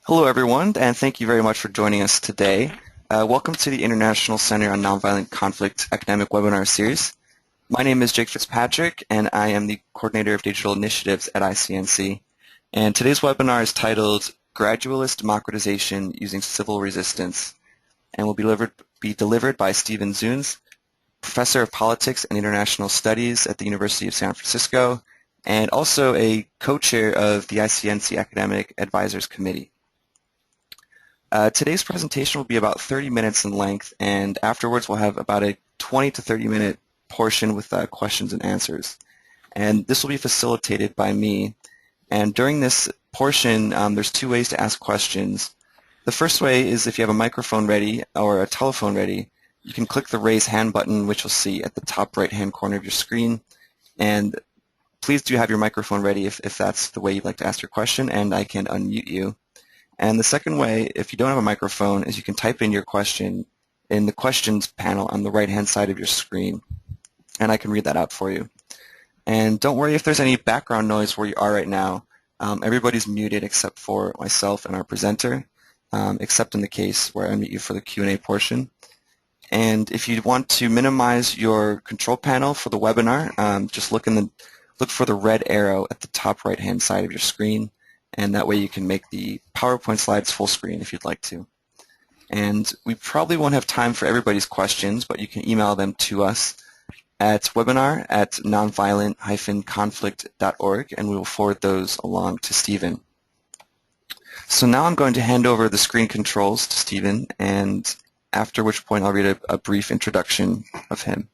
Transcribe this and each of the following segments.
Hello, everyone, and thank you very much for joining us today. Welcome to the International Center on Nonviolent Conflict academic webinar series. My name is Jake Fitzpatrick, and I am the Coordinator of Digital Initiatives at ICNC. And today's webinar is titled Gradualist Democratization Using Civil Resistance, and will be delivered by Stephen Zunes, Professor of Politics and International Studies at the University of San Francisco, and also a co-chair of the ICNC Academic Advisors Committee. Today's presentation will be about 30 minutes in length, and afterwards we'll have about a 20 to 30 minute portion with questions and answers. And this will be facilitated by me. And during this portion, there's two ways to ask questions. The first way is if you have a microphone ready or a telephone ready, you can click the raise hand button, which you'll see at the top right-hand corner of your screen. And please do have your microphone ready if that's the way you'd like to ask your question, and I can unmute you. And the second way, if you don't have a microphone, is you can type in your question in the questions panel on the right-hand side of your screen, and I can read that out for you. And don't worry if there's any background noise where you are right now. Everybody's muted except for myself and our presenter, except in the case where I unmute you for the Q&A portion. And if you want to minimize your control panel for the webinar, just look for the red arrow at the top right-hand side of your screen, and that way you can make the PowerPoint slides full screen if you'd like to. And we probably won't have time for everybody's questions, but you can email them to us at webinar@nonviolent-conflict.org, and we will forward those along to Stephen. So now I'm going to hand over the screen controls to Stephen, and after which point I'll read a brief introduction of him.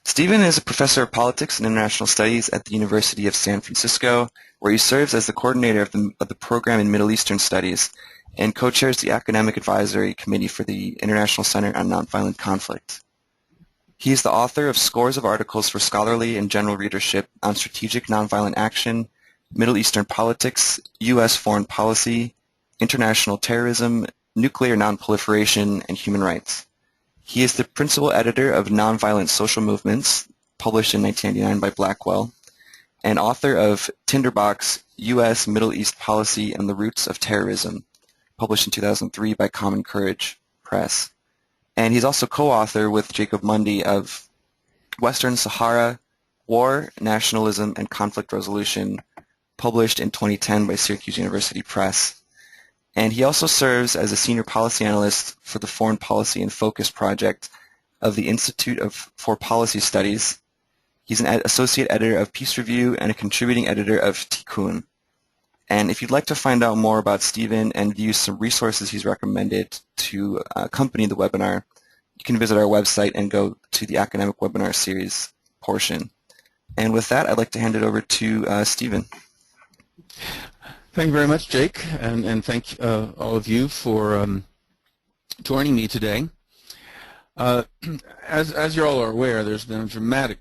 Stephen is a professor of politics and international studies at the University of San Francisco, where he serves as the coordinator of the program in Middle Eastern Studies and co-chairs the Academic Advisory Committee for the International Center on Nonviolent Conflict. He is the author of scores of articles for scholarly and general readership on strategic nonviolent action, Middle Eastern politics, U.S. foreign policy, international terrorism, nuclear nonproliferation, and human rights. He is the principal editor of Nonviolent Social Movements, published in 1999 by Blackwell, and author of Tinderbox, U.S. Middle East Policy and the Roots of Terrorism, published in 2003 by Common Courage Press. And he's also co-author with Jacob Mundy of Western Sahara, War, Nationalism, and Conflict Resolution, published in 2010 by Syracuse University Press. And he also serves as a senior policy analyst for the Foreign Policy and Focus project of the Institute for Policy Studies. He's an associate editor of Peace Review and a contributing editor of Tikkun. And if you'd like to find out more about Stephen and view some resources he's recommended to accompany the webinar, you can visit our website and go to the academic webinar series portion. And with that, I'd like to hand it over to Stephen. Thank you very much, Jake, and thank all of you for joining me today. As you all are aware, there's been a dramatic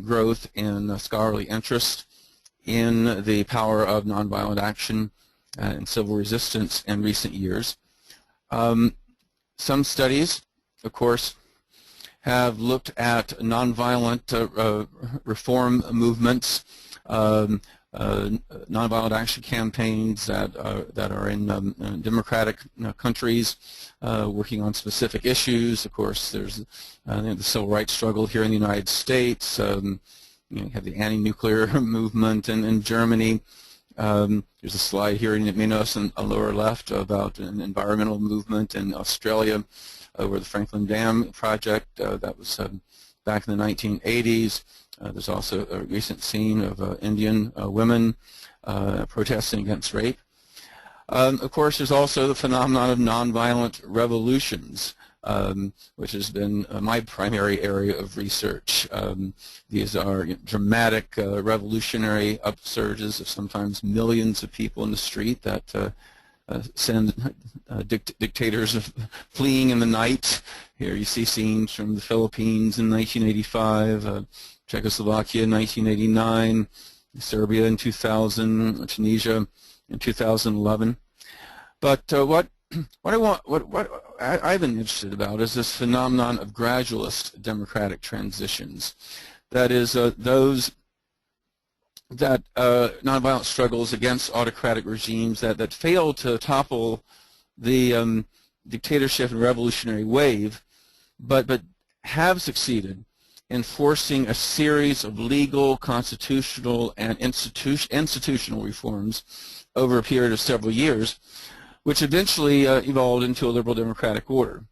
growth in scholarly interest in the power of nonviolent action and civil resistance in recent years. Some studies, of course, have looked at nonviolent reform movements, nonviolent action campaigns that are in democratic countries working on specific issues. Of course, there's the civil rights struggle here in the United States. You have the anti-nuclear movement in Germany. There's a slide here you may notice on the lower left about an environmental movement in Australia where the Franklin Dam project that was back in the 1980s. There's also a recent scene of Indian women protesting against rape. Of course, there's also the phenomenon of nonviolent revolutions, which has been my primary area of research. These are dramatic revolutionary upsurges of sometimes millions of people in the street that send dictators fleeing in the night. Here you see scenes from the Philippines in 1985, Czechoslovakia in 1989, Serbia in 2000, Tunisia in 2011. But what I've been interested about is this phenomenon of gradualist democratic transitions. That is, those that nonviolent struggles against autocratic regimes that fail to topple the dictatorship and revolutionary wave, but have succeeded in forcing a series of legal, constitutional, and institutional reforms over a period of several years, which eventually evolved into a liberal democratic order.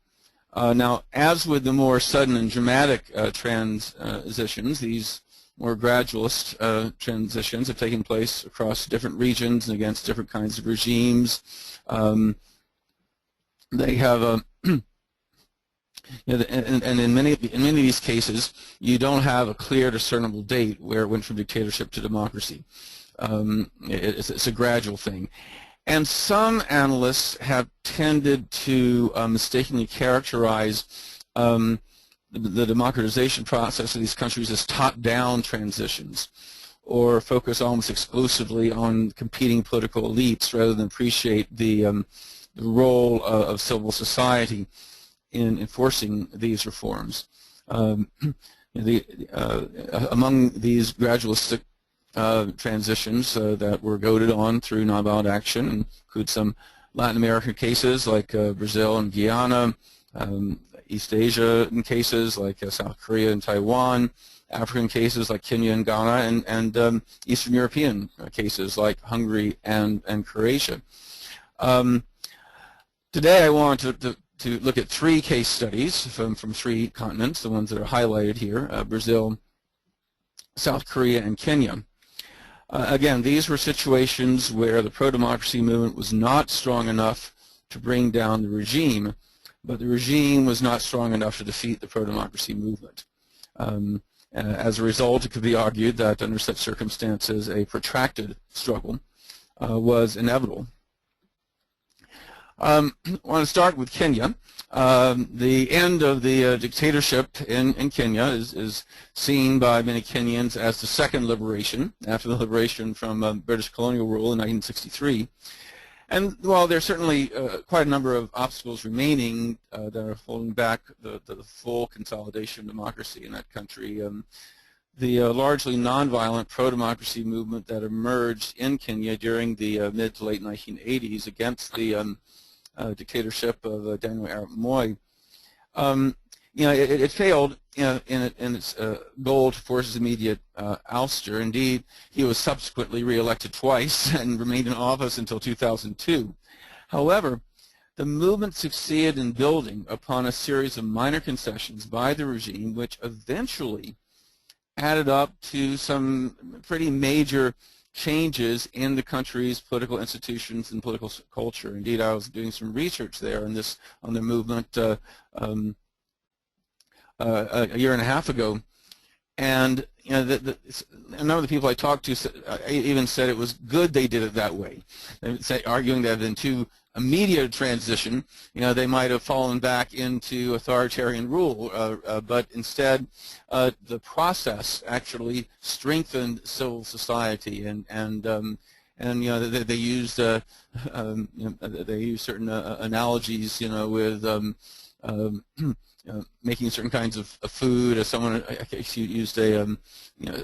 Now, as with the more sudden and dramatic transitions, these more gradualist transitions have taken place across different regions and against different kinds of regimes. They have, and in many of these cases, you don't have a clear, discernible date where it went from dictatorship to democracy. It's a gradual thing. And some analysts have tended to mistakenly characterize the democratization process of these countries as top-down transitions, or focus almost exclusively on competing political elites rather than appreciate the role of civil society in enforcing these reforms. Among these gradualistic transitions that were goaded on through nonviolent action include some Latin American cases like Brazil and Guyana, East Asian cases like South Korea and Taiwan, African cases like Kenya and Ghana, and Eastern European cases like Hungary and Croatia. Today I want to look at 3 case studies from 3 continents, the ones that are highlighted here, Brazil, South Korea, and Kenya. Again, these were situations where the pro-democracy movement was not strong enough to bring down the regime, but the regime was not strong enough to defeat the pro-democracy movement. As a result, it could be argued that under such circumstances, a protracted struggle was inevitable. I want to start with Kenya. The end of the dictatorship in Kenya is seen by many Kenyans as the second liberation, after the liberation from British colonial rule in 1963. And while there are certainly quite a number of obstacles remaining that are holding back the full consolidation of democracy in that country, the largely nonviolent pro-democracy movement that emerged in Kenya during the mid to late 1980s against the dictatorship of Daniel Arap Moi, it failed in its goal to force his immediate ouster. Indeed, he was subsequently reelected twice and remained in office until 2002. However, the movement succeeded in building upon a series of minor concessions by the regime, which eventually added up to some pretty major changes in the country's political institutions and political culture. Indeed, I was doing some research there on the movement a year and a half ago, and a number of the people I talked to even said it was good they did it that way. They arguing that in too immediate transition, they might have fallen back into authoritarian rule, but instead the process actually strengthened civil society, and they used certain analogies, with making certain kinds of food. As someone used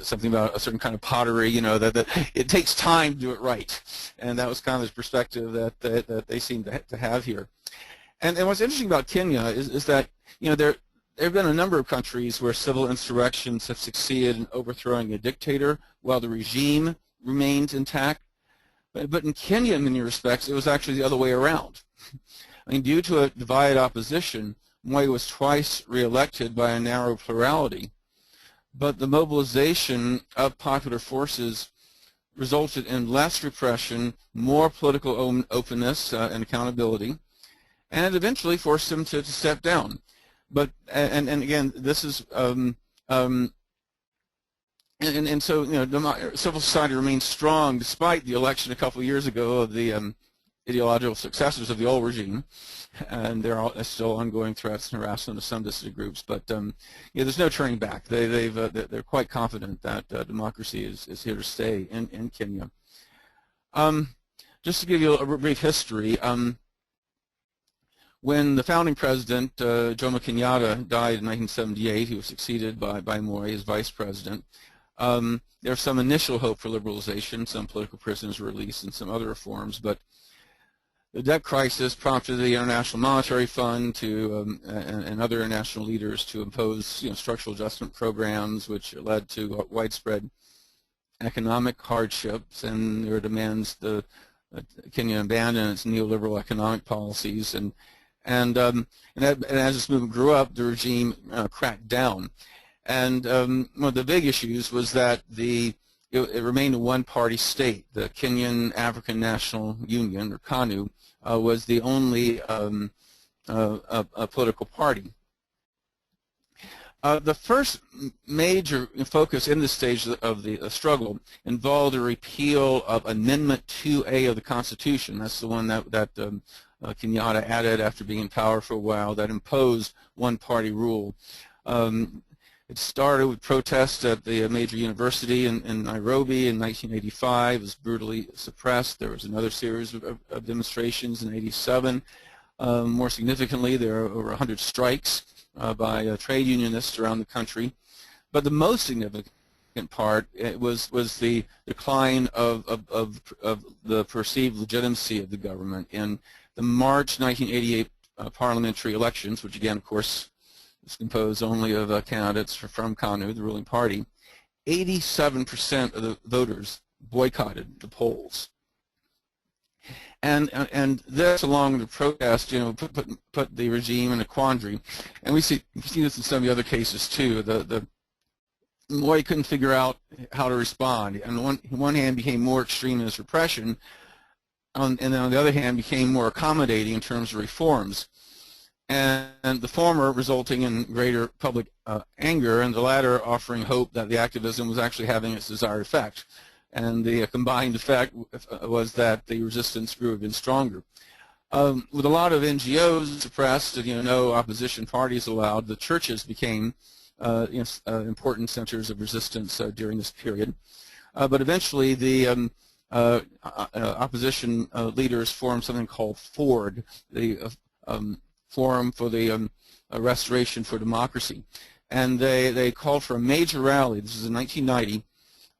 something about a certain kind of pottery, that it takes time to do it right, and that was kind of his perspective that they seem to have here. And what's interesting about Kenya is that there have been a number of countries where civil insurrections have succeeded in overthrowing a dictator while the regime remains intact. But in Kenya, in many respects, it was actually the other way around. I mean, due to a divided opposition, Moi was twice reelected by a narrow plurality, but the mobilization of popular forces resulted in less repression, more political openness and accountability, and it eventually forced him to step down. But and again, this is so civil society remains strong despite the election a couple of years ago of the ideological successors of the old regime, and there are still ongoing threats and harassment of some dissident groups. But there's no turning back. They're quite confident that democracy is here to stay in Kenya. just to give you a brief history, when the founding president, Jomo Kenyatta, died in 1978, he was succeeded by Moi as vice president. There was some initial hope for liberalization, some political prisoners were released, and some other reforms, but the debt crisis prompted the International Monetary Fund to and other international leaders to impose structural adjustment programs, which led to widespread economic hardships, and there were demands Kenya abandon its neoliberal economic policies, and as this movement grew up, the regime cracked down. And one of the big issues was that it remained a one-party state. The Kenyan African National Union, or KANU, was the only political party. The first major focus in this stage of the struggle involved a repeal of Amendment 2A of the Constitution. That's the one that Kenyatta added after being in power for a while, that imposed one-party rule. It started with protests at the major university in Nairobi in 1985. It was brutally suppressed. There was another series of demonstrations in '87. More significantly, there were over 100 strikes by trade unionists around the country. But the most significant part was the decline of the perceived legitimacy of the government. In the March 1988 parliamentary elections, which again, of course, is composed only of candidates from KANU, the ruling party, 87% of the voters boycotted the polls. And this, along with the protest, put the regime in a quandary. And we see this in some of the other cases too. The Moi couldn't figure out how to respond. On one hand, became more extreme in his repression, and then on the other hand, became more accommodating in terms of reforms. And the former resulting in greater public anger, and the latter offering hope that the activism was actually having its desired effect. And the combined effect was that the resistance grew even stronger. With a lot of NGOs suppressed, no opposition parties allowed, the churches became important centers of resistance during this period. But eventually the opposition leaders formed something called FORD, the Forum for the Restoration for Democracy. And they called for a major rally. This is in 1990.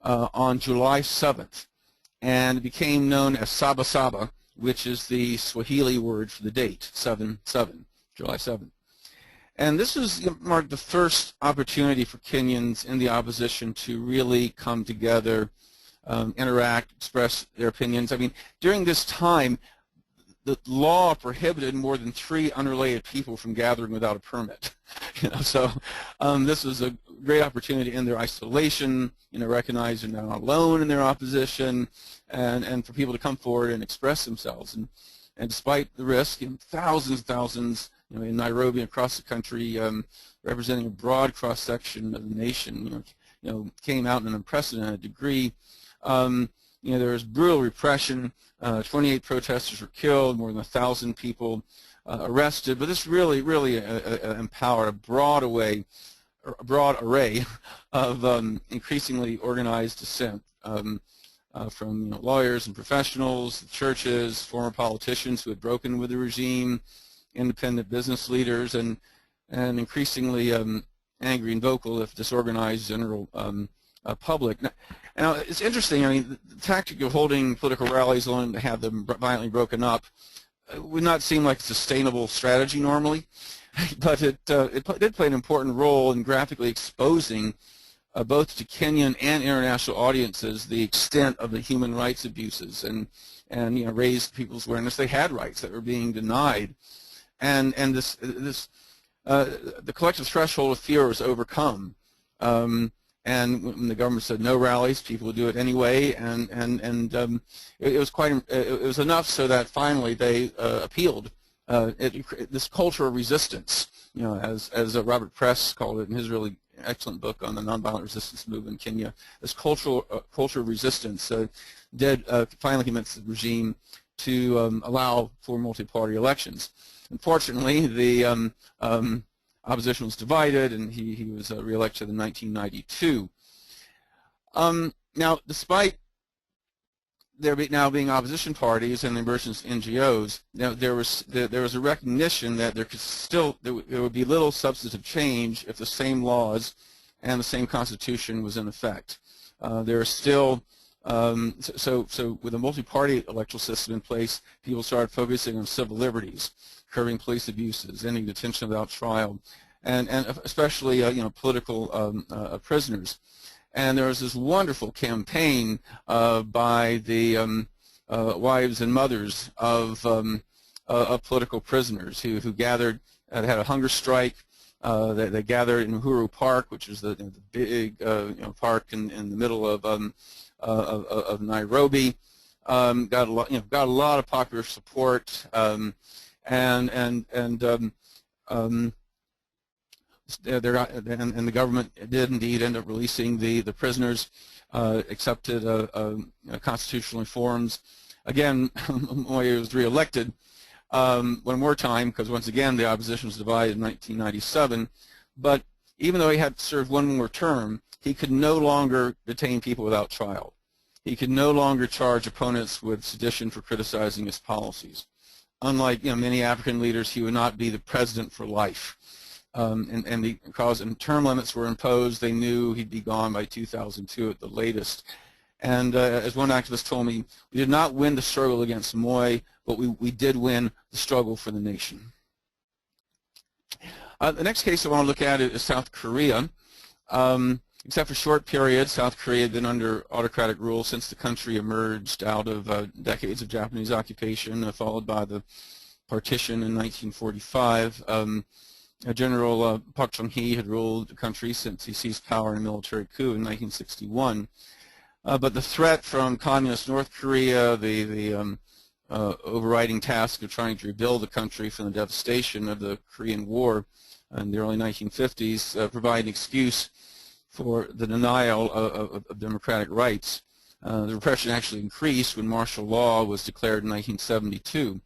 On July 7th, and it became known as Saba Saba, which is the Swahili word for the date, 7/7, July 7th. And this marked the first opportunity for Kenyans in the opposition to really come together, interact, express their opinions. I mean, during this time, the law prohibited more than 3 unrelated people from gathering without a permit. So this was a great opportunity in their isolation, recognize they're not alone in their opposition, and for people to come forward and express themselves. And despite the risk, thousands, in Nairobi and across the country, representing a broad cross-section of the nation, came out in an unprecedented degree. There was brutal repression. 28 protesters were killed, more than 1,000 people arrested. But this really empowered a broad array of increasingly organized dissent from lawyers and professionals, churches, former politicians who had broken with the regime, independent business leaders, and increasingly angry and vocal, if disorganized, general public. Now, it's interesting. I mean, the tactic of holding political rallies alone to have them violently broken up would not seem like a sustainable strategy normally, but it did play an important role in graphically exposing both to Kenyan and international audiences the extent of the human rights abuses, and raised people's awareness they had rights that were being denied, and the collective threshold of fear was overcome. And when the government said no rallies, people would do it anyway, and it was enough so that finally they appealed. This culture of resistance, as Robert Press called it in his really excellent book on the nonviolent resistance movement in Kenya, this culture of resistance did finally convince the regime to allow for multi-party elections. Unfortunately, the opposition was divided, and he was reelected in 1992. Now, despite there now being opposition parties and the emergence of NGOs, there was a recognition that there would be little substantive change if the same laws and the same constitution was in effect. There are still so with a multi-party electoral system in place, people started focusing on civil liberties, curbing police abuses, ending detention without trial, and especially political prisoners. And there was this wonderful campaign by the wives and mothers of political prisoners who gathered, had a hunger strike. They gathered in Uhuru Park, which is the big park in the middle of Nairobi. Got a lot of popular support, and the government did indeed end up releasing the prisoners, accepted constitutional reforms. Again, Moi was reelected one more time because once again the opposition was divided in 1997. But even though he had served one more term, he could no longer detain people without trial. He could no longer charge opponents with sedition for criticizing his policies. Unlike many African leaders, he would not be the president for life. Because term limits were imposed, they knew he'd be gone by 2002 at the latest. And as one activist told me, we did not win the struggle against Moi, but we did win the struggle for the nation. The next case I want to look at is South Korea. Except for short periods, South Korea had been under autocratic rule since the country emerged out of decades of Japanese occupation, followed by the partition in 1945. General Park Chung-hee had ruled the country since he seized power in a military coup in 1961. But the threat from communist North Korea, the overriding task of trying to rebuild the country from the devastation of the Korean War in the early 1950s, provided an excuse for the denial of democratic rights. The repression actually increased when martial law was declared in 1972.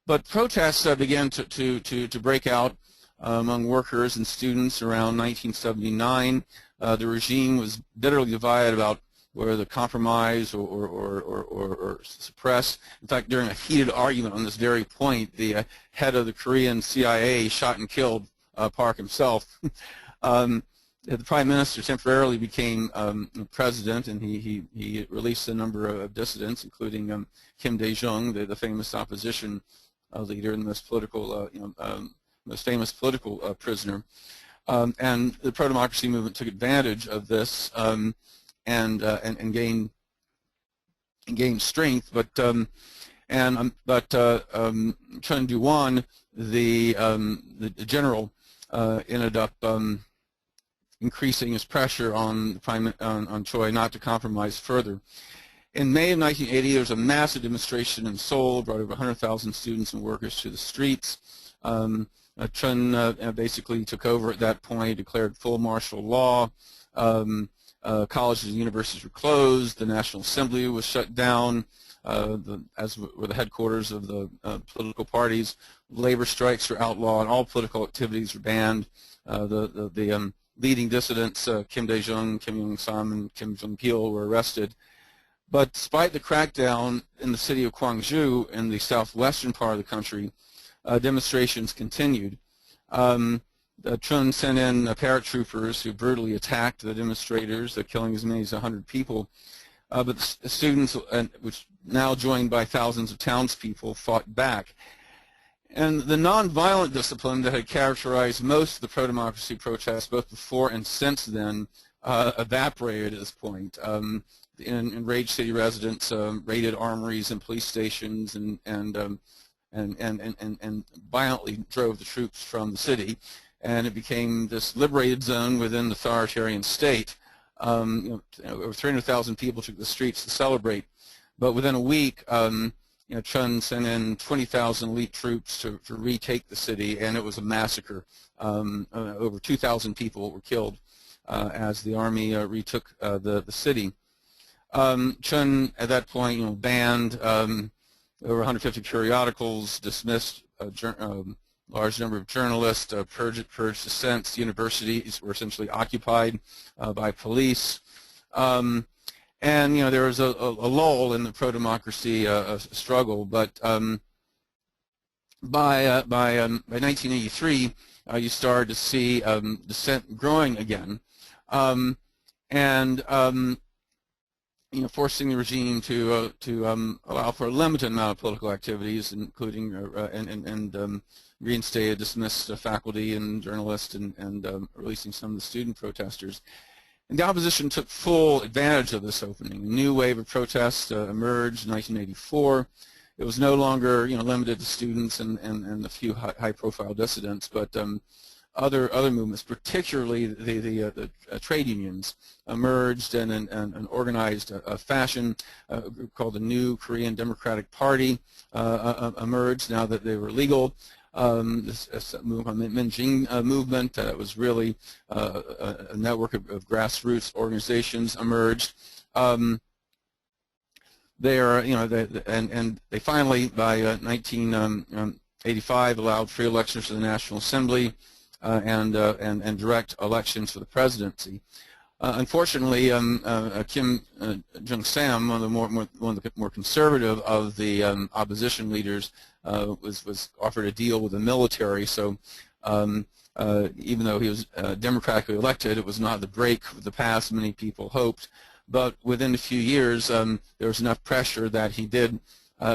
But protests began to break out among workers and students around 1979. The regime was bitterly divided about whether to compromise or suppress. In fact, during a heated argument on this very point, the head of the Korean CIA shot and killed Park himself. The prime minister temporarily became president, and he released a number of dissidents, including Kim Dae-jung, the famous opposition leader and the most political, most famous political prisoner. And the pro-democracy movement took advantage of this and gained strength. But Chun Doo-won, the general, ended up increasing his pressure on Choi not to compromise further. In May of 1980, there was a massive demonstration in Seoul, brought over 100,000 students and workers to the streets. Chun basically took over at that point, declared full martial law. Colleges and universities were closed. The National Assembly was shut down, as were the headquarters of the political parties. Labor strikes were outlawed, and all political activities were banned. The leading dissidents, Kim Dae-jung, Kim Young-sam, and Kim Jong-pil, were arrested. But despite the crackdown in the city of Kwanju in the southwestern part of the country, demonstrations continued. Chun sent in paratroopers who brutally attacked the demonstrators, killing as many as 100 people. But the students, which now joined by thousands of townspeople, fought back. And the nonviolent discipline that had characterized most of the pro-democracy protests, both before and since then, evaporated at this point. Enraged city residents raided armories and police stations and violently drove the troops from the city, and it became this liberated zone within the authoritarian state. Over 300,000 people took the streets to celebrate, but within a week, Chun sent in 20,000 elite troops to retake the city, and it was a massacre. Over 2,000 people were killed as the army retook the city. Chun, at that point, banned over 150 periodicals, dismissed a large number of journalists, purged dissents. Universities were essentially occupied by police. And And there was a lull in the pro-democracy struggle, but by 1983, you started to see dissent growing again, and forcing the regime to allow for a limited amount of political activities, including reinstated dismissed faculty and journalists, and releasing some of the student protesters. And the opposition took full advantage of this opening. A new wave of protests emerged in 1984. It was no longer limited to students and a few high-profile dissidents, but other movements, particularly the trade unions, emerged in an organized fashion. A group called the New Korean Democratic Party emerged now that they were legal. This Minjin movement was really a network of grassroots organizations emerged. They are, and they finally, by 1985, allowed free elections to the National Assembly and direct elections for the presidency. Unfortunately, Kim Jong-sam, one of the more conservative of the opposition leaders, was offered a deal with the military. So even though he was democratically elected, it was not the break with the past many people hoped. But within a few years, there was enough pressure that he did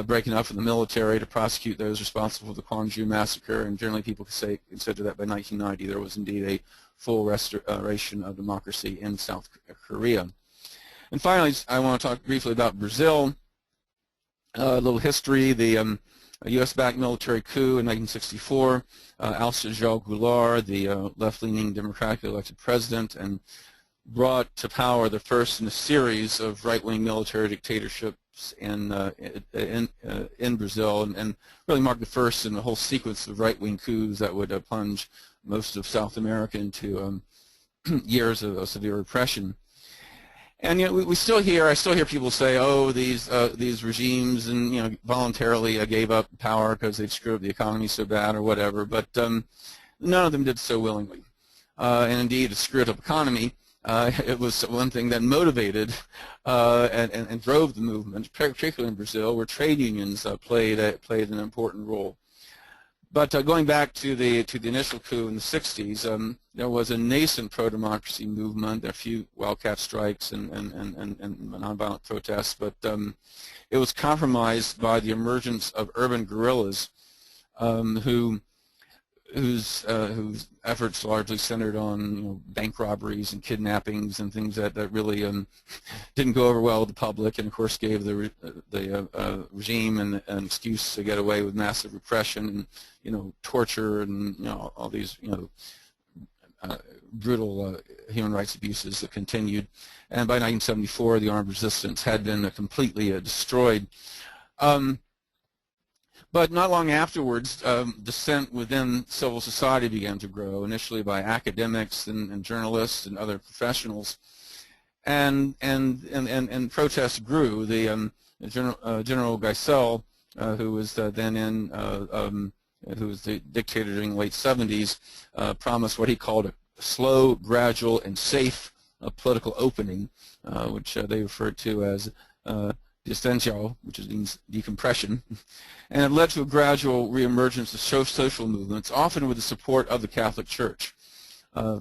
break enough with the military to prosecute those responsible for the Kwanju massacre, and generally people consider that by 1990 there was indeed a full restoration of democracy in South Korea. And finally, I want to talk briefly about Brazil. A little history. The U.S.-backed military coup in 1964 ousted João Goulart, the left-leaning democratically elected president, and brought to power the first in a series of right-wing military dictatorships in Brazil, and really marked the first in a whole sequence of right-wing coups that would plunge most of South America into years of severe repression. And I still hear people say, "Oh, these regimes and voluntarily gave up power because they'd screwed up the economy so bad or whatever." But none of them did so willingly. And indeed, a screwed up economy. It was one thing that motivated and drove the movement, particularly in Brazil, where trade unions played an important role. But going back to the initial coup in the 60s, there was a nascent pro-democracy movement, a few wildcat strikes and nonviolent protests, but it was compromised by the emergence of urban guerrillas, whose efforts largely centered on bank robberies and kidnappings and things that really didn't go over well with the public, and of course gave the regime an excuse to get away with massive repression and torture and all these brutal human rights abuses that continued. And by 1974, the armed resistance had been completely destroyed. But not long afterwards, dissent within civil society began to grow, initially by academics and journalists and other professionals, and protests grew. The General Geisel, who was who was the dictator during the late 70s, promised what he called a slow, gradual, and safe political opening, which they referred to as distensiao, which means decompression, and it led to a gradual reemergence of social movements, often with the support of the Catholic Church.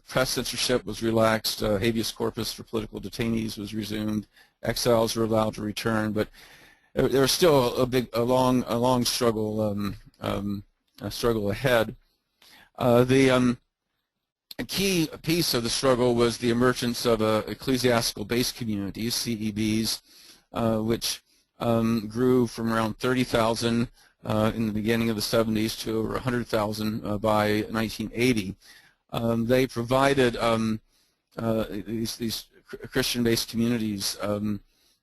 Press censorship was relaxed, habeas corpus for political detainees was resumed, exiles were allowed to return, but there was still a long struggle ahead. A key piece of the struggle was the emergence of ecclesiastical-based communities, CEBs, which grew from around 30,000 in the beginning of the 70s to over 100,000 by 1980. They provided these Christian-based communities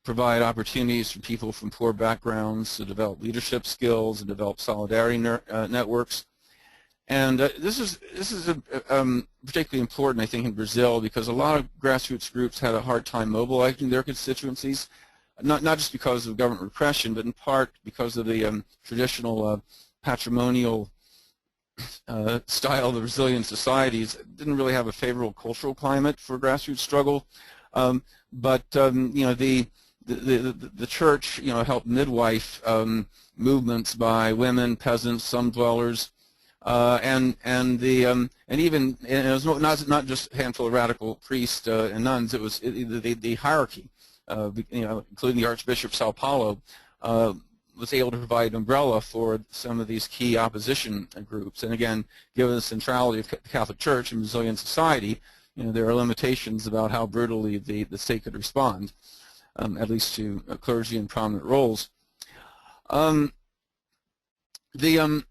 provide opportunities for people from poor backgrounds to develop leadership skills and develop solidarity networks. And this is particularly important, I think, in Brazil, because a lot of grassroots groups had a hard time mobilizing their constituencies, not just because of government repression, but in part because of the traditional patrimonial style of the Brazilian societies. It didn't really have a favorable cultural climate for grassroots struggle. The church, helped midwife movements by women, peasants, slum dwellers, and it was not just a handful of radical priests and nuns. It was the hierarchy, including the Archbishop of Sao Paulo, was able to provide an umbrella for some of these key opposition groups. And again, given the centrality of the Catholic Church in Brazilian society, there are limitations about how brutally the state could respond, at least to clergy in prominent roles. This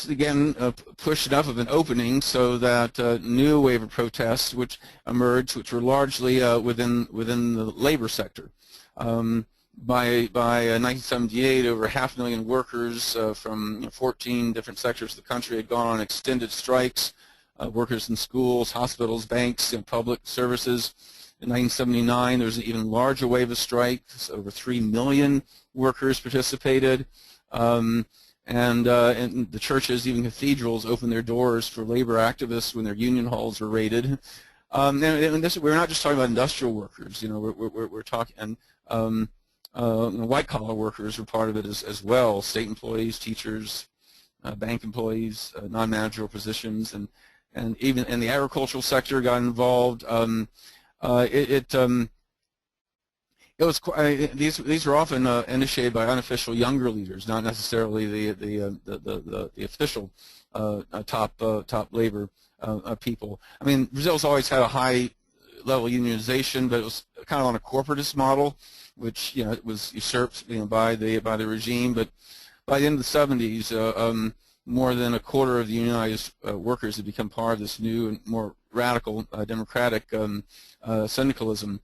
again pushed enough of an opening so that new wave of protests which emerged, which were largely within the labor sector. By 1978, over 500,000 workers from 14 different sectors of the country had gone on extended strikes. Workers in schools, hospitals, banks, and public services. In 1979, there was an even larger wave of strikes. Over 3 million workers participated. And the churches, even cathedrals, opened their doors for labor activists when their union halls were raided. And we're not just talking about industrial workers. We're talking, and white-collar workers were part of it as well. State employees, teachers, bank employees, non-managerial positions, and even in the agricultural sector got involved. These were often initiated by unofficial younger leaders, not necessarily the official top labor people. I mean, Brazil's always had a high level unionization, but it was kind of on a corporatist model, which it was usurped by the regime. But by the end of the 70s, more than a quarter of the unionized workers had become part of this new and more radical democratic syndicalism.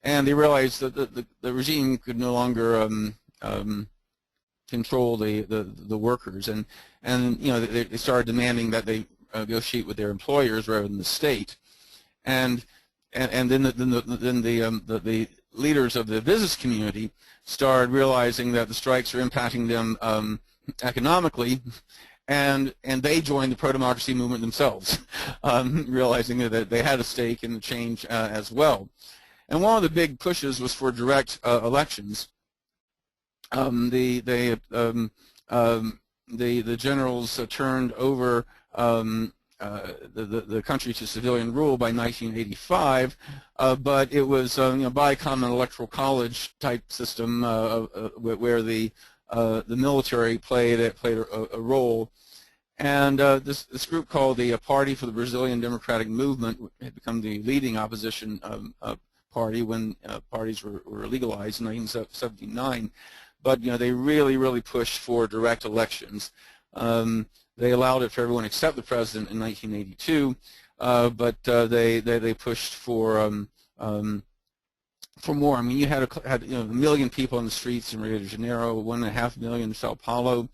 And they realized that the regime could no longer control the workers, and they started demanding that they negotiate with their employers rather than the state, and then the leaders of the business community started realizing that the strikes are impacting them economically, and they joined the pro-democracy movement themselves, realizing that they had a stake in the change as well. And one of the big pushes was for direct elections. The generals turned over the country to civilian rule by 1985, but it was by a common electoral college type system where the military played a role. And this group called the Party for the Brazilian Democratic Movement had become the leading opposition party when parties were legalized in 1979, but they really pushed for direct elections. They allowed it for everyone except the president in 1982, but they pushed for more. I mean, you had a million people on the streets in Rio de Janeiro, 1.5 million in Sao Paulo,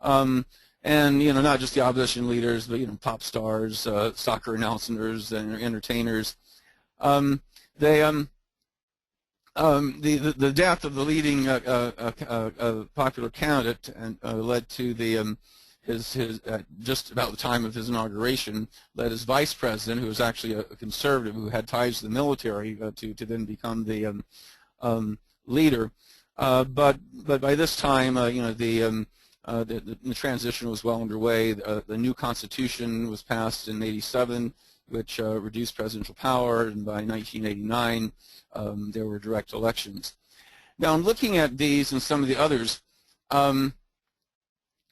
and not just the opposition leaders, but pop stars, soccer announcers, and entertainers. The death of the leading popular candidate led to his just about the time of his inauguration, led his vice president, who was actually a conservative who had ties to the military, to then become the leader. But by this time, the transition was well underway. The new constitution was passed in '87, which reduced presidential power, and by 1989 there were direct elections. Now, in looking at these and some of the others,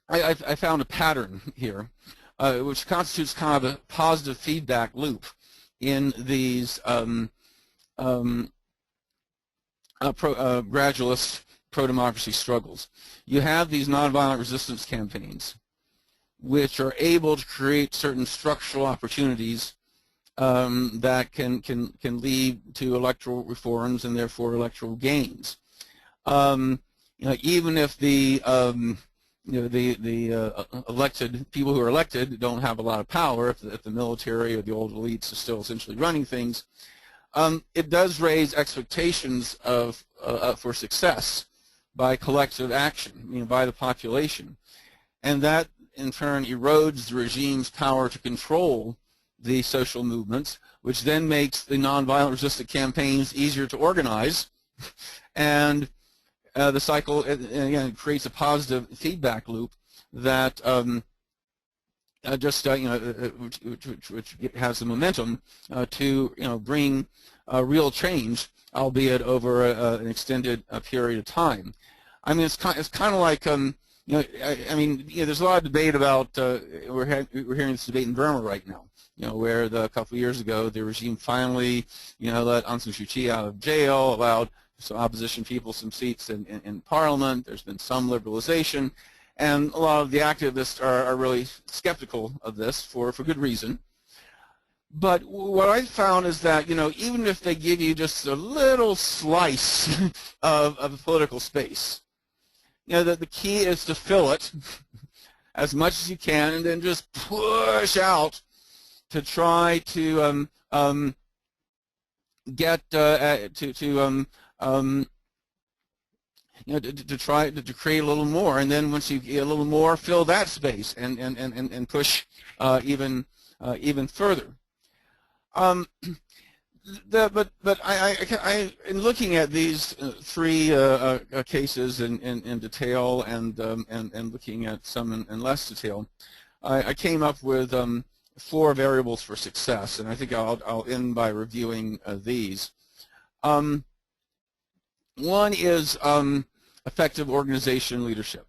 I found a pattern here, which constitutes kind of a positive feedback loop in these gradualist pro-democracy struggles. You have these nonviolent resistance campaigns, which are able to create certain structural opportunities that can lead to electoral reforms and therefore electoral gains. Even if the elected people who are elected don't have a lot of power, if the military or the old elites are still essentially running things, it does raise expectations for success by collective action, by the population, and that in turn erodes the regime's power to control the social movements, which then makes the nonviolent resistant campaigns easier to organize, and the cycle again creates a positive feedback loop that which has the momentum to bring real change, albeit over an extended period of time. I mean, it's kind of like there's a lot of debate about we're hearing this debate in Burma right now. Where a couple of years ago the regime finally let Aung San Suu Kyi out of jail, allowed some opposition people some seats in parliament. There's been some liberalization, and a lot of the activists are really skeptical of this for good reason. But what I found is that even if they give you just a little slice of a political space, that the key is to fill it as much as you can, and then just push out to try to get to try to create a little more, and then once you get a little more, fill that space and push even further. But in looking at these three cases in detail and looking at some in less detail, I came up with 4 variables for success, and I think I'll end by reviewing these. One is effective organization leadership.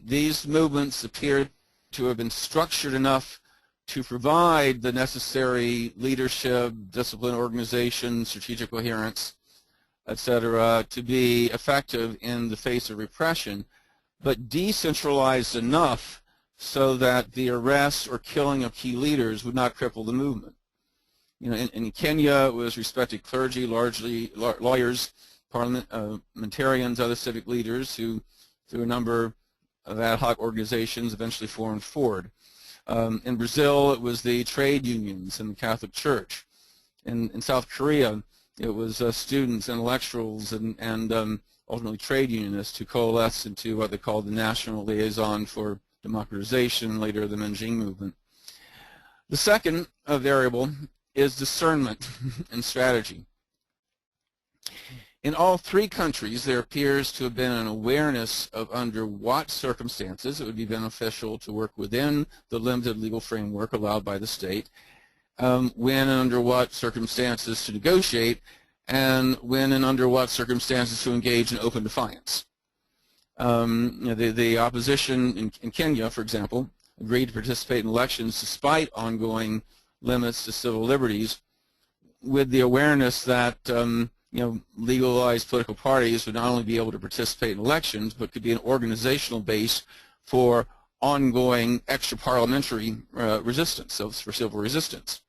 These movements appear to have been structured enough to provide the necessary leadership, discipline, organization, strategic coherence, etc., to be effective in the face of repression, but decentralized enough so that the arrest or killing of key leaders would not cripple the movement. In Kenya, it was respected clergy, largely lawyers, parliamentarians, other civic leaders who, through a number of ad hoc organizations, eventually formed FORD. In Brazil, it was the trade unions and the Catholic Church. In South Korea, it was students, intellectuals, and ultimately trade unionists who coalesced into what they called the National Liaison for Democratization, later the Nanjing movement. The second variable is discernment and strategy. In all 3 countries, there appears to have been an awareness of under what circumstances it would be beneficial to work within the limited legal framework allowed by the state, when and under what circumstances to negotiate, and when and under what circumstances to engage in open defiance. The opposition in Kenya, for example, agreed to participate in elections despite ongoing limits to civil liberties, with the awareness that legalized political parties would not only be able to participate in elections, but could be an organizational base for ongoing extra-parliamentary resistance, so for civil resistance.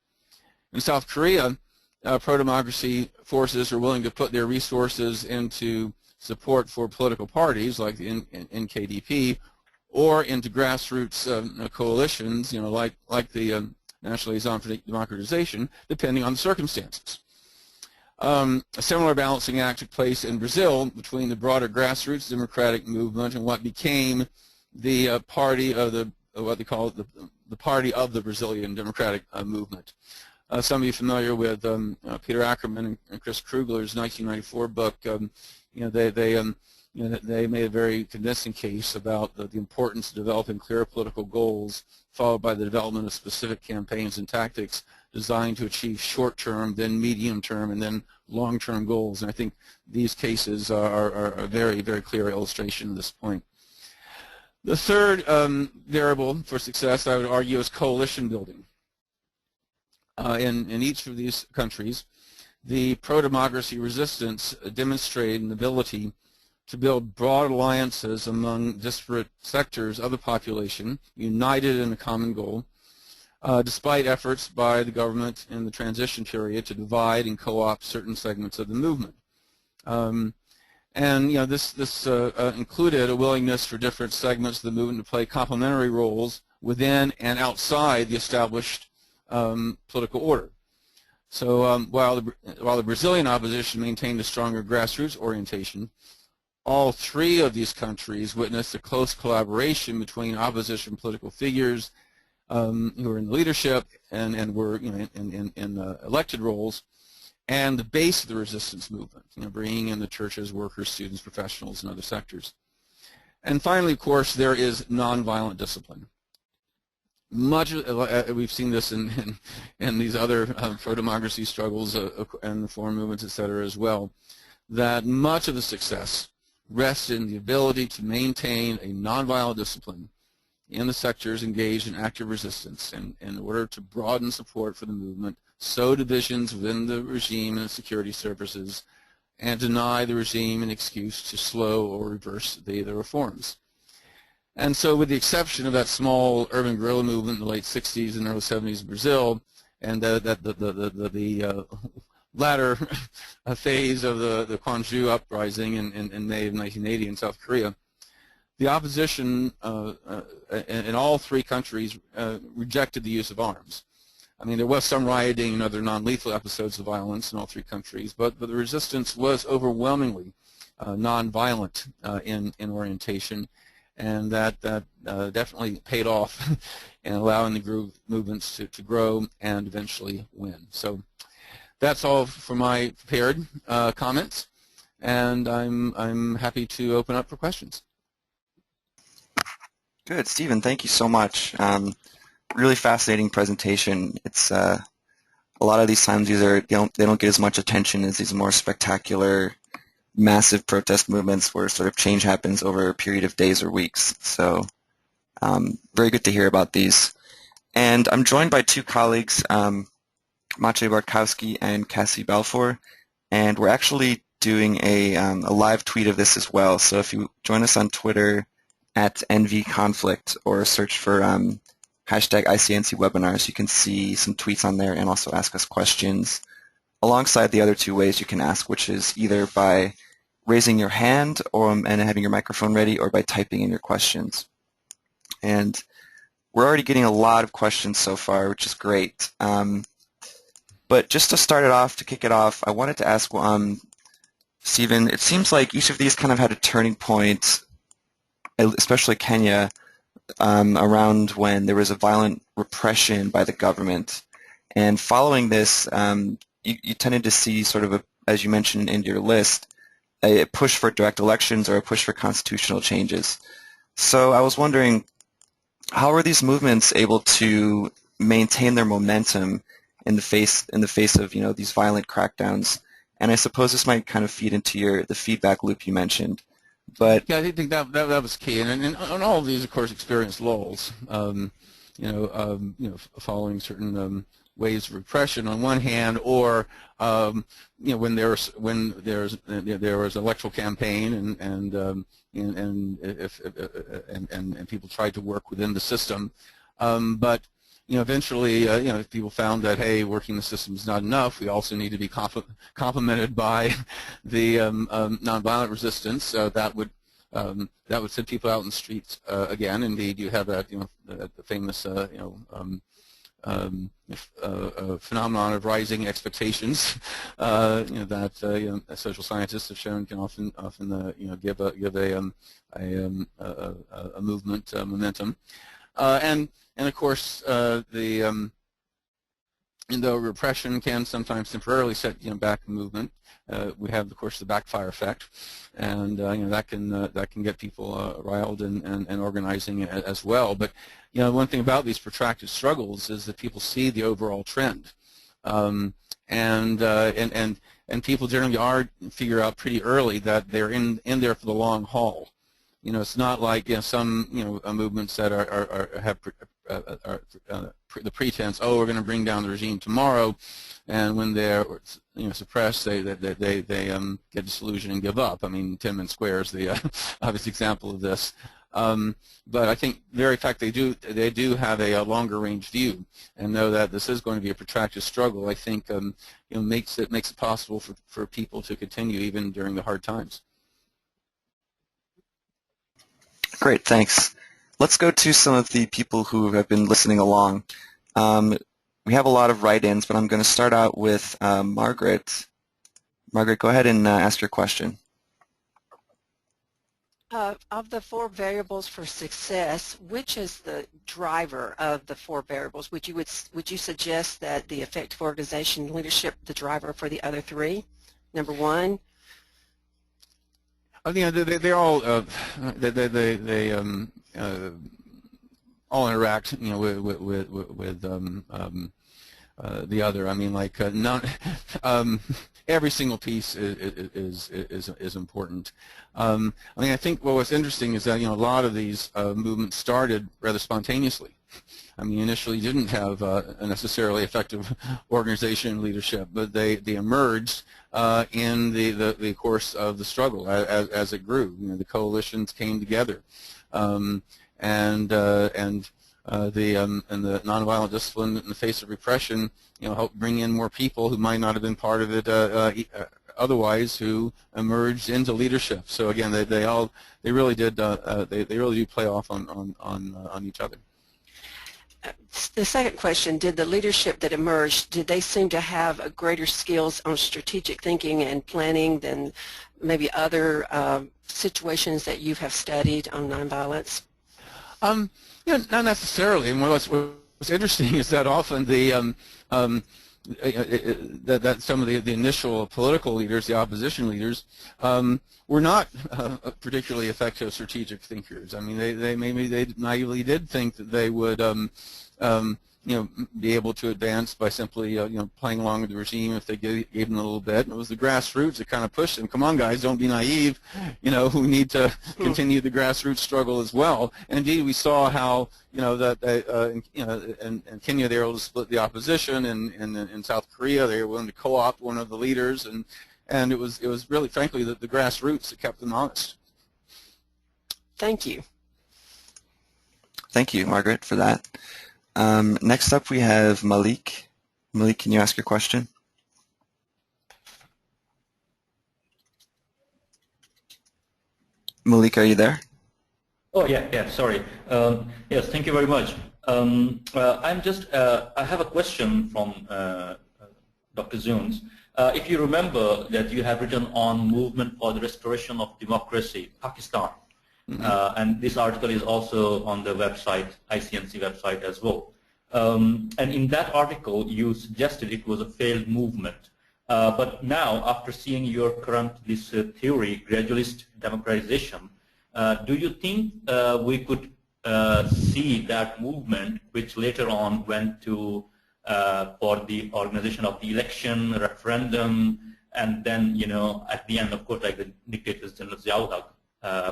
In South Korea, pro-democracy forces are willing to put their resources into support for political parties like the NKDP, or into grassroots coalitions, like the National Liaison for Democratization, depending on the circumstances. A similar balancing act took place in Brazil between the broader grassroots democratic movement and what became the party of what they call the party of the Brazilian democratic movement. Some of you familiar with Peter Ackerman and Chris Krugler's 1994 book. They made a very convincing case about the importance of developing clear political goals, followed by the development of specific campaigns and tactics designed to achieve short-term, then medium-term, and then long-term goals. And I think these cases are a very, very clear illustration of this point. The third variable for success, I would argue, is coalition building. In each of these countries, the pro-democracy resistance demonstrated an ability to build broad alliances among disparate sectors of the population, united in a common goal, despite efforts by the government in the transition period to divide and co-opt certain segments of the movement. This included a willingness for different segments of the movement to play complementary roles within and outside the established political order. So while the Brazilian opposition maintained a stronger grassroots orientation, all 3 of these countries witnessed a close collaboration between opposition political figures who are in leadership and were in elected roles, and the base of the resistance movement, bringing in the churches, workers, students, professionals, and other sectors. And finally, of course, there is nonviolent discipline. We've seen this in these other pro-democracy struggles and reform movements, et cetera, as well, that much of the success rests in the ability to maintain a nonviolent discipline in the sectors engaged in active resistance in order to broaden support for the movement, sow divisions within the regime and security services, and deny the regime an excuse to slow or reverse the reforms. And so with the exception of that small urban guerrilla movement in the late 60s and early 70s in Brazil, and the latter phase of the Kwanju uprising in May of 1980 in South Korea, the opposition in all three countries rejected the use of arms. I mean, there was some rioting and other non-lethal episodes of violence in all three countries, but the resistance was overwhelmingly non-violent in orientation, and that definitely paid off in allowing the movements to grow and eventually win. So that's all for my prepared comments, and I'm happy to open up for questions. Good, Stephen. Thank you so much. Really fascinating presentation. It's a lot of these times they don't get as much attention as these more spectacular, massive protest movements where sort of change happens over a period of days or weeks. So very good to hear about these. And I'm joined by two colleagues, Maciej Bartkowski and Cassie Balfour, and we're actually doing a live tweet of this as well. So if you join us on Twitter at NVConflict or search for hashtag ICNC webinars, you can see some tweets on there and also ask us questions alongside the other two ways you can ask, which is either by raising your hand and having your microphone ready, or by typing in your questions. And we're already getting a lot of questions so far, which is great. But just to start it off, to kick it off, I wanted to ask Stephen, it seems like each of these kind of had a turning point, especially Kenya, around when there was a violent repression by the government. And following this, you tended to see sort of, as you mentioned in your list, a push for direct elections or a push for constitutional changes. So I was wondering, how are these movements able to maintain their momentum in the face of these violent crackdowns? And I suppose this might kind of feed into the feedback loop you mentioned. But yeah, I think that was key, and all of these, of course, experienced lulls. Following certain waves of repression on one hand, or when there was an electoral campaign and people tried to work within the system, but eventually people found that, hey, working the system is not enough. We also need to be complemented by the nonviolent resistance that would send people out in the streets again. Indeed, you have that the famous phenomenon of rising expectations that social scientists have shown can often give a movement momentum, and of course the repression can sometimes temporarily set back the movement. We have, of course, the backfire effect, and that can get people riled and organizing as well. But one thing about these protracted struggles is that people see the overall trend, and people generally figure out pretty early that they're in there for the long haul. It's not like some movements that have the pretense, oh, we're going to bring down the regime tomorrow, and when they're suppressed, they get disillusioned and give up. I mean, Tiananmen Square is the obvious example of this. But I think the very fact they do have a longer range view and know that this is going to be a protracted struggle, I think makes it possible for people to continue even during the hard times. great, thanks. Let's go to some of the people who have been listening along. We have a lot of write-ins, but I'm going to start out with Margaret. Margaret, go ahead and ask your question. Of the four variables for success, which is the driver of the four variables? Would you suggest that the effective organization leadership the driver for the other three? Number one. You know, they all all interact, you know, with the other. I mean, like every single piece is important. I mean, I think what's interesting is that, you know, a lot of these movements started rather spontaneously. I mean, initially didn't have a necessarily effective organization and leadership, but they emerged in the course of the struggle as it grew. You know, the coalitions came together, and the nonviolent discipline in the face of repression, you know, helped bring in more people who might not have been part of it otherwise, who emerged into leadership. So again, they really did they really do play off on each other. The second question, did the leadership that emerged, did they seem to have greater skills on strategic thinking and planning than maybe other situations that you have studied on nonviolence? You know, not necessarily. And what's interesting is that often that some of the initial political leaders, the opposition leaders, were not particularly effective strategic thinkers. I mean, they naively did think that they would you know, be able to advance by simply you know, playing along with the regime if they gave them a little bit. And it was the grassroots that kind of pushed them. Come on, guys, don't be naive. You know, we need to continue the grassroots struggle as well. And indeed, we saw how, you know, that you know, in Kenya they were able to split the opposition, and in South Korea they were willing to co-opt one of the leaders, and it was really, frankly, the grassroots that kept them honest. Thank you. Thank you, Margaret, for that. Next up we have Malik. Malik, can you ask your question? Malik, are you there? Oh, yeah, sorry. Yes, thank you very much. I have a question from Dr. Zunes. If you remember that you have written on movement for the restoration of democracy, Pakistan. Mm-hmm. And this article is also on the website, ICNC website as well. And in that article, you suggested it was a failed movement. But now, after seeing your current theory, gradualist democratization, do you think we could see that movement, which later on went to for the organization of the election, referendum, and then, you know, at the end, of course, like the dictator General Ziaul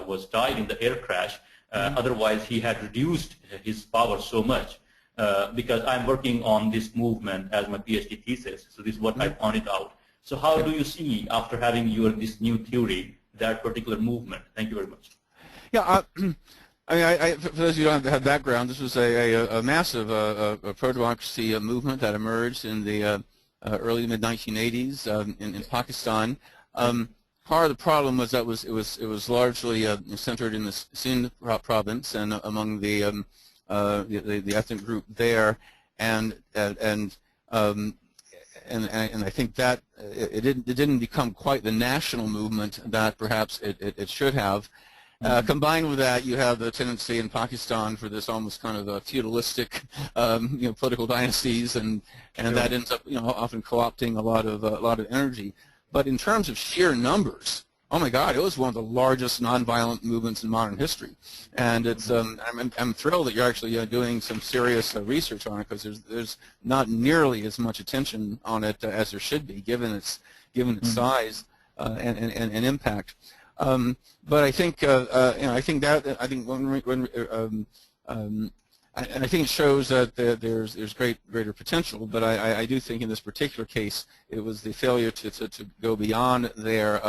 was died in the air crash. Otherwise, he had reduced his power so much. Because I'm working on this movement as my PhD thesis, so this is what I pointed out. So how do you see, after having this new theory, that particular movement? Thank you very much. Yeah, I mean, for those of you who don't have background, this was a massive pro-democracy movement that emerged in the early mid-1980s in Pakistan. Part of the problem was that it was largely centered in the Sindh province and among the ethnic group there, and I think that it didn't become quite the national movement that perhaps it should have. Combined with that, you have the tendency in Pakistan for this almost kind of feudalistic, you know, political dynasties, and sure, that ends up, you know, often co-opting a lot of energy. But in terms of sheer numbers, oh my God, it was one of the largest nonviolent movements in modern history, and it's I'm thrilled that you're actually doing some serious research on it, because there's not nearly as much attention on it as there should be, given its size and impact. But I think you know, I think I think it shows that there's greater potential. But I do think in this particular case it was the failure to go beyond their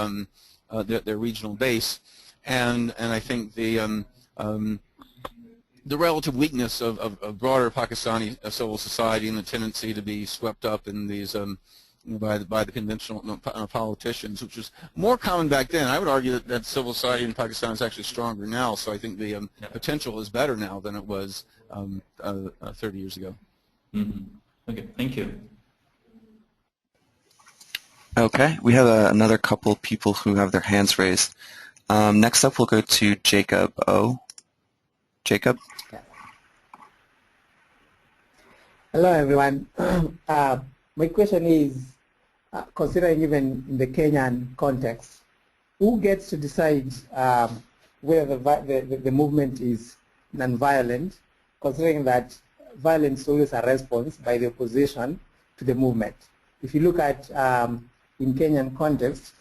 regional base, and I think the relative weakness of broader Pakistani civil society and the tendency to be swept up in these by the conventional politicians, which was more common back then. I would argue that civil society in Pakistan is actually stronger now. So I think the potential is better now than it was 30 years ago. Mm-hmm. Okay, thank you. Okay, we have another couple people who have their hands raised. Next up, we'll go to Jacob O. Jacob? Hello, everyone. My question is, considering even in the Kenyan context, who gets to decide whether the movement is non-violent, considering that violence is always a response by the opposition to the movement? If you look at, in Kenyan context,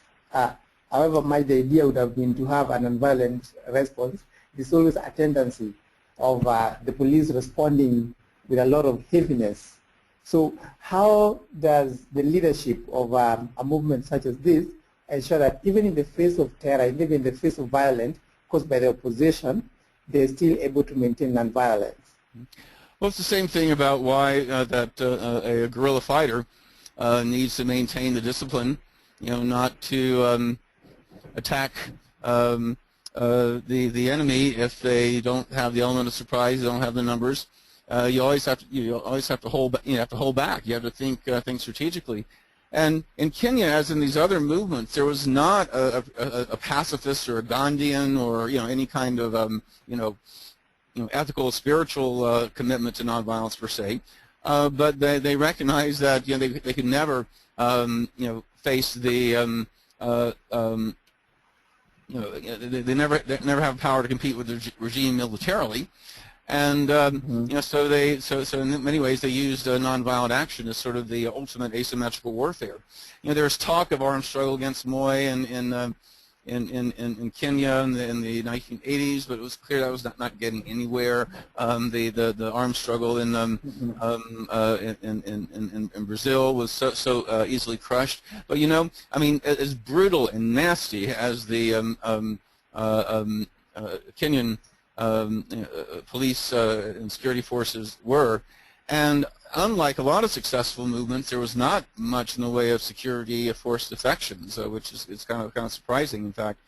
however much the idea would have been to have a non-violent response, there's always a tendency of the police responding with a lot of heaviness. So how does the leadership of a movement such as this ensure that even in the face of terror, even in the face of violence caused by the opposition, they're still able to maintain nonviolence? Well, it's the same thing about why a guerrilla fighter needs to maintain the discipline, not to attack the enemy if they don't have the element of surprise, they don't have the numbers. You always have to hold back. You have to think strategically. And in Kenya, as in these other movements, there was not a pacifist or a Gandhian or any kind of ethical, spiritual commitment to nonviolence per se. But they recognized that they could never face the they never have power to compete with the regime militarily. And so in many ways they used nonviolent action as sort of the ultimate asymmetrical warfare. There's talk of armed struggle against Moi in Kenya in the 1980s, but it was clear that was not getting anywhere. The armed struggle in Brazil was so easily crushed. But I mean, as brutal and nasty as the Kenyan police and security forces were, and unlike a lot of successful movements, there was not much in the way of security force defections, which is kind of surprising, in fact.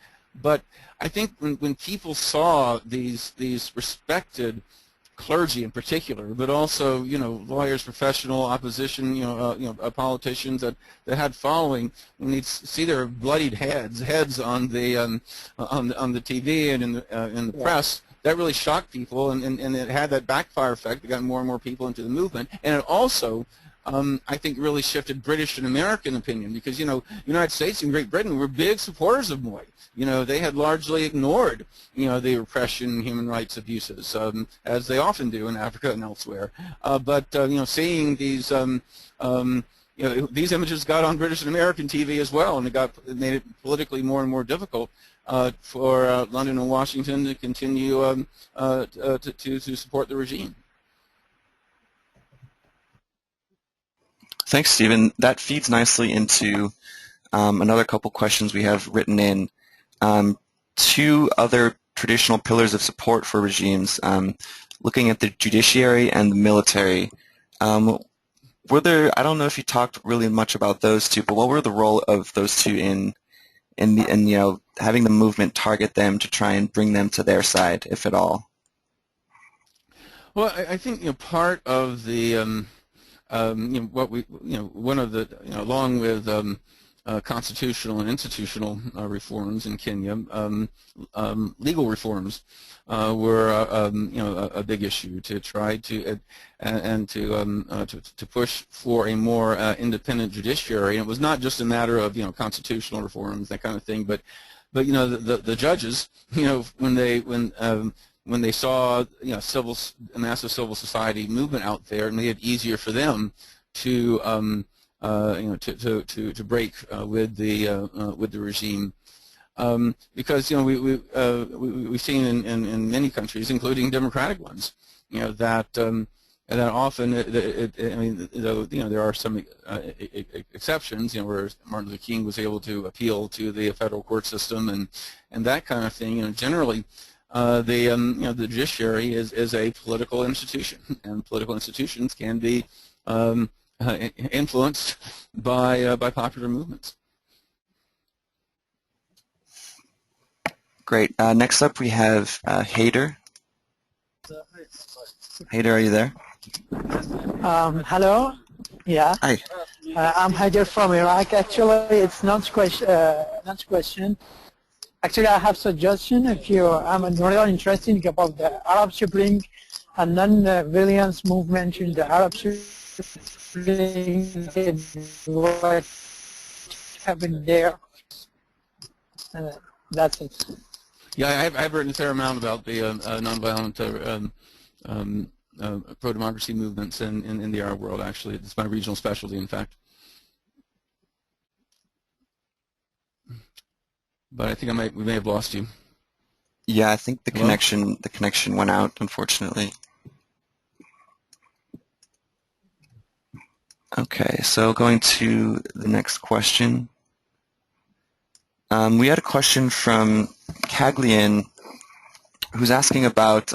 But I think when people saw these respected clergy in particular, but also lawyers, professional opposition, politicians that had following, when they'd see their bloodied heads on the TV and in the press, that really shocked people, and it had that backfire effect. It got more and more people into the movement, and it also, I think, really shifted British and American opinion, because United States and Great Britain were big supporters of Moi. They had largely ignored the repression and human rights abuses, as they often do in Africa and elsewhere. But seeing these these images got on British and American TV as well, and it made it politically more and more difficult for London and Washington to continue to support the regime. Thanks, Stephen. That feeds nicely into another couple questions we have written in. Two other traditional pillars of support for regimes, looking at the judiciary and the military. Were there, I don't know if you talked really much about those two, but what were the role of those two in having the movement target them to try and bring them to their side, if at all? Well, I think part of the what we one of the along with constitutional and institutional reforms in Kenya, legal reforms were a big issue to try to to push for a more independent judiciary. And it was not just a matter of constitutional reforms, that kind of thing, but the judges, when they saw a massive civil society movement out there, and made it easier for them to to break with the regime, because we've seen in many countries, including democratic ones, that often I mean, though there are some exceptions, where Martin Luther King was able to appeal to the federal court system and that kind of thing. Generally, the judiciary is a political institution, and political institutions can be influenced by popular movements. Great. Next up, we have Haider. Haider, are you there? Hello. Yeah. Hi. I'm Haider from Iraq. Actually, it's not question. Actually, I have suggestion. If you, I'm really interested about the Arab Spring and non-violence movement in the Arab Spring, what happened there. That's it. Yeah, I've written a fair amount about the nonviolent pro-democracy movements in the Arab world, actually. It's my regional specialty, in fact. But I think we may have lost you. Yeah, I think the Hello? connection went out, unfortunately. Okay, so going to the next question. We had a question from Caglian, who's asking about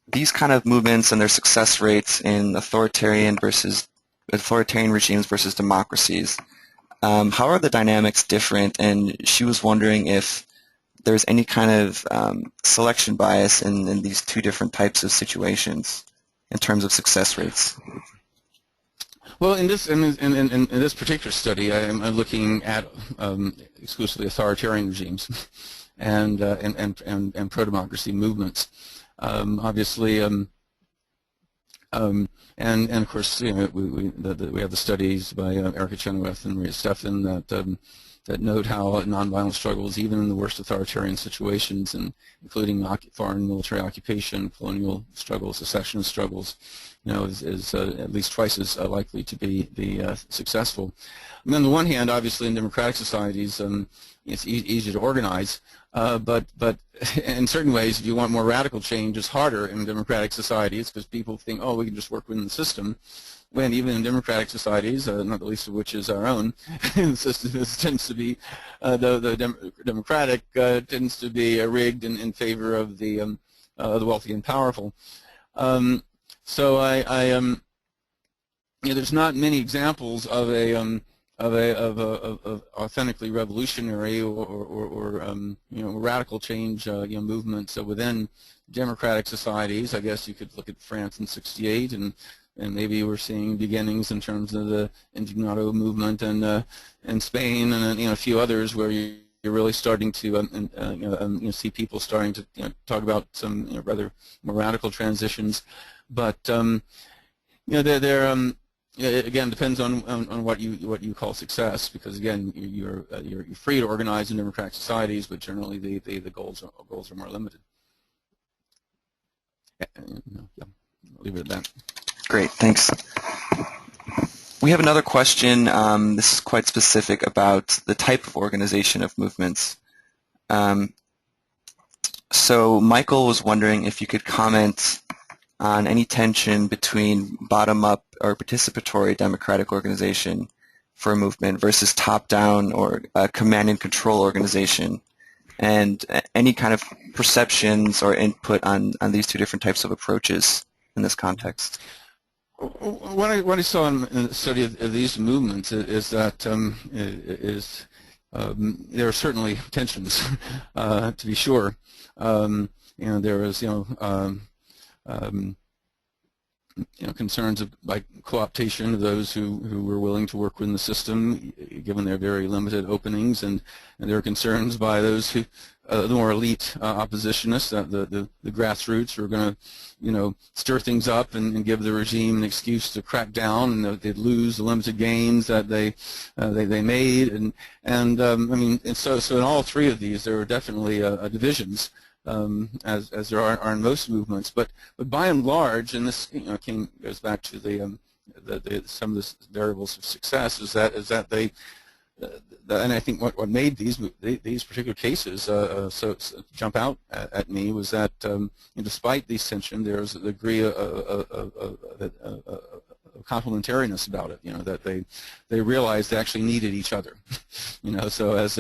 these kind of movements and their success rates in authoritarian regimes versus democracies. How are the dynamics different? And she was wondering if there's any kind of selection bias in these two different types of situations in terms of success rates. Well, in this particular study, I'm looking at exclusively authoritarian regimes and pro-democracy movements. Obviously, and of course, you know, we have the studies by Erica Chenoweth and Maria Stephan that note how nonviolent struggles, even in the worst authoritarian situations, and including foreign military occupation, colonial struggles, secession struggles, you know, is at least twice as likely to be successful. And on the one hand, obviously, in democratic societies, it's easy to organize, but in certain ways, if you want more radical change, it's harder in democratic societies because people think, oh, we can just work within the system. When even in democratic societies, not the least of which is our own, the system tends to be, democratic tends to be rigged in favor of the wealthy and powerful. So you know, there's not many examples of authentically revolutionary or you know, radical change you know, movements within democratic societies. I guess you could look at France in '68 and maybe we're seeing beginnings in terms of the Indignado movement and in Spain and you know, a few others where you're really starting to you know, see people starting to you know, talk about some you know, rather more radical transitions. But you know, they're it again depends on what you call success, because again you're free to organize in democratic societies, but generally the goals are more limited. Yeah, I'll leave it at that. Great, thanks. We have another question. This is quite specific about the type of organization of movements. So Michael was wondering if you could comment on any tension between bottom-up or participatory democratic organization for a movement versus top-down or command and control organization, and any kind of perceptions or input on these two different types of approaches in this context. What I saw in the study of these movements is that there are certainly tensions, to be sure. You know, there is concerns of like co-optation of those who were willing to work within the system, given their very limited openings, and there are concerns by those who the more elite oppositionists, the grassroots, who are going to stir things up and give the regime an excuse to crack down, and they'd lose the limited gains that they made, and I mean, and so in all three of these there are definitely divisions. As there are in most movements, but by and large, and this goes back to some of the variables of success, is that they, and I think what made these particular cases so jump out at me was that despite these tensions, there's a degree of complementariness about it. That they realized they actually needed each other. So as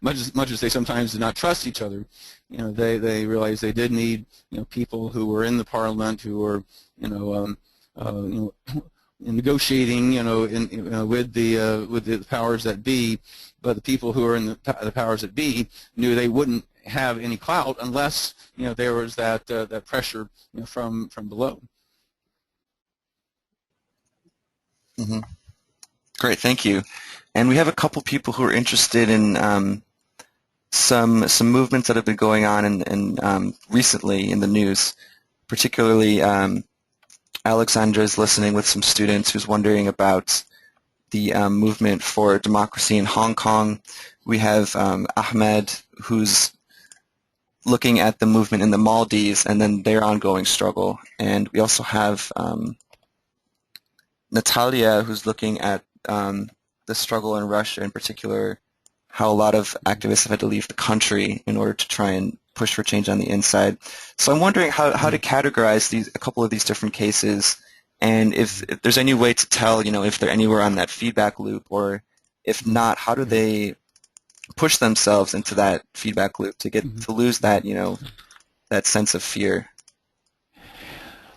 much as they sometimes did not trust each other, they realized they did need people who were in the parliament, who were negotiating with the powers that be, but the people who are in the powers that be knew they wouldn't have any clout unless there was that pressure from below. Mm-hmm. Great, thank you. And we have a couple people who are interested in some movements that have been going on recently in the news. Particularly, Alexandra is listening with some students who's wondering about the movement for democracy in Hong Kong. We have Ahmed, who's looking at the movement in the Maldives and then their ongoing struggle. And we also have Natalia, who's looking at the struggle in Russia, in particular, how a lot of activists have had to leave the country in order to try and push for change on the inside. So I'm wondering how to categorize a couple of these different cases, and if there's any way to tell, if they're anywhere on that feedback loop, or if not, how do they push themselves into that feedback loop to get to lose that, that sense of fear?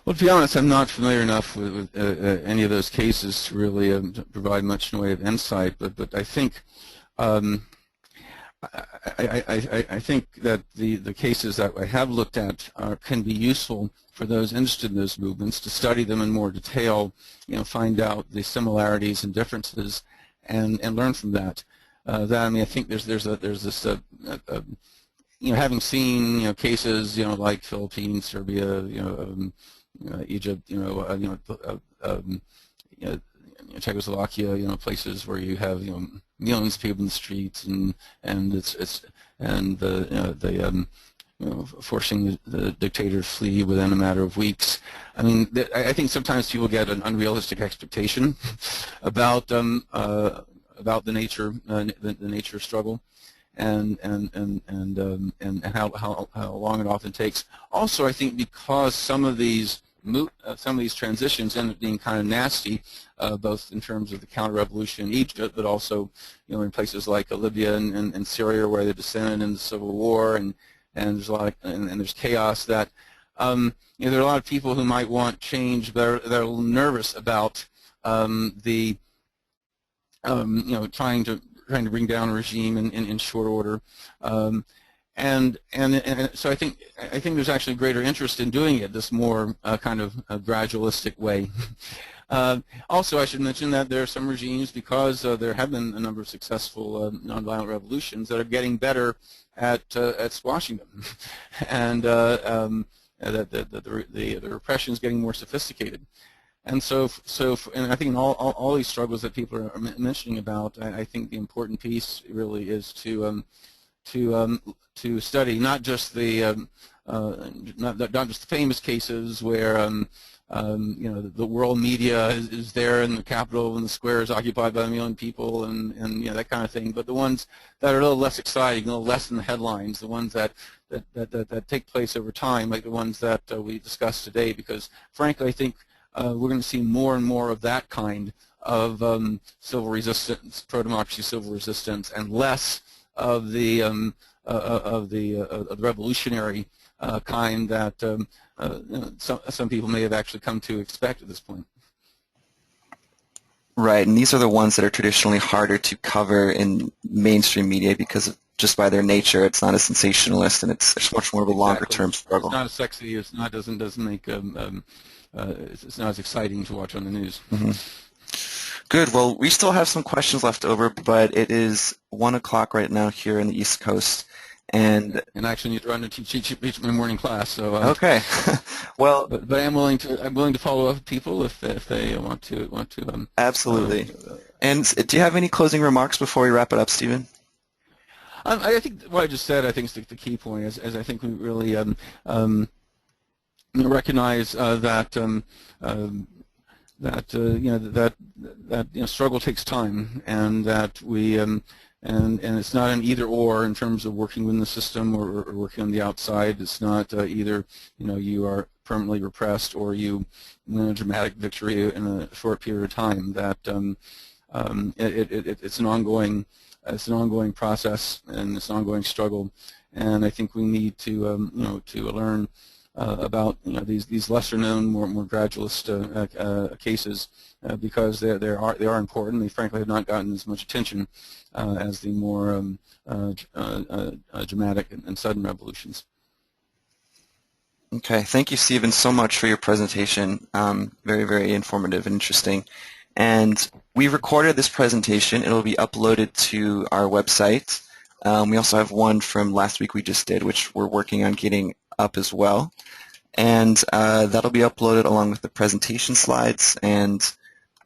Well, to be honest, I'm not familiar enough with any of those cases to really to provide much in the way of insight. But I think I think that the cases that I have looked at can be useful for those interested in those movements to study them in more detail, find out the similarities and differences, and learn from that. I think there's this having seen cases like Philippines, Serbia, Egypt, Czechoslovakia, places where you have millions of people in the streets, and forcing the dictator to flee within a matter of weeks. I mean, I think sometimes people get an unrealistic expectation about the nature of struggle, and how long it often takes. Also, I think because some of these transitions end up being kind of nasty, both in terms of the counter-revolution in Egypt, but also, in places like Libya and Syria, where they descended in the civil war, and there's a lot and there's chaos. That there are a lot of people who might want change, but they're a little nervous about trying to bring down a regime in short order. And so I think there's actually greater interest in doing it this more kind of gradualistic way. Also, I should mention that there are some regimes, because there have been a number of successful nonviolent revolutions, that are getting better at squashing them, and that the repression is getting more sophisticated. And and I think in all these struggles that people are mentioning about, I think the important piece really is to study not just the not just the famous cases where the world media is there in the Capitol and the square is occupied by a million people, and that kind of thing, but the ones that are a little less exciting, a little less in the headlines, the ones that take place over time, like the ones that we discussed today, because frankly I think we're going to see more and more of that kind of civil resistance, pro-democracy civil resistance, and less of the revolutionary kind that some people may have actually come to expect at this point. Right, and these are the ones that are traditionally harder to cover in mainstream media because just by their nature, it's not as sensationalist, and it's much more of a longer-term struggle. It's not as sexy. It's not doesn't make it's not as exciting to watch on the news. Mm-hmm. Good. Well, we still have some questions left over, but it is 1 o'clock right now here in the East Coast, and actually need to run to teach my morning class. So okay. Well, but I'm willing to follow up with people if they want to. Absolutely. And do you have any closing remarks before we wrap it up, Stephen? I think what I just said, I think, is the key point. As I think we really recognize that struggle takes time, and that we and it's not an either or in terms of working within the system or working on the outside. It's not either you are permanently repressed or you win a dramatic victory in a short period of time. That it's an ongoing process, and it's an ongoing struggle, and I think we need to learn about these lesser known, more gradualist cases because they are important. They frankly have not gotten as much attention as the more dramatic and sudden revolutions. Okay, thank you, Stephen, so much for your presentation. Very, very informative and interesting. And we recorded this presentation. It will be uploaded to our website We also have one from last week we just did, which we're working on getting up as well. And that'll be uploaded along with the presentation slides, and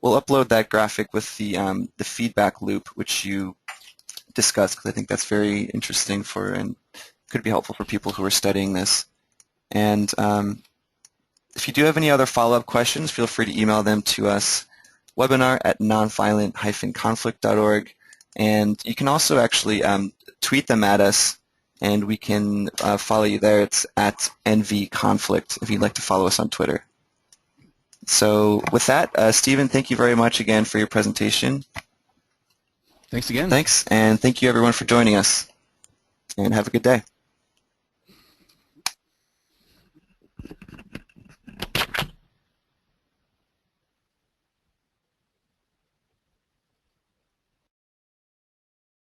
we'll upload that graphic with the feedback loop, which you discussed, because I think that's very interesting and could be helpful for people who are studying this. And if you do have any other follow-up questions, feel free to email them to us, webinar@nonviolent-conflict.org. And you can also actually tweet them at us, and we can follow you there. It's @NVConflict if you'd like to follow us on Twitter. So with that, Stephen, thank you very much again for your presentation. Thanks again. Thanks, and thank you everyone for joining us, and have a good day.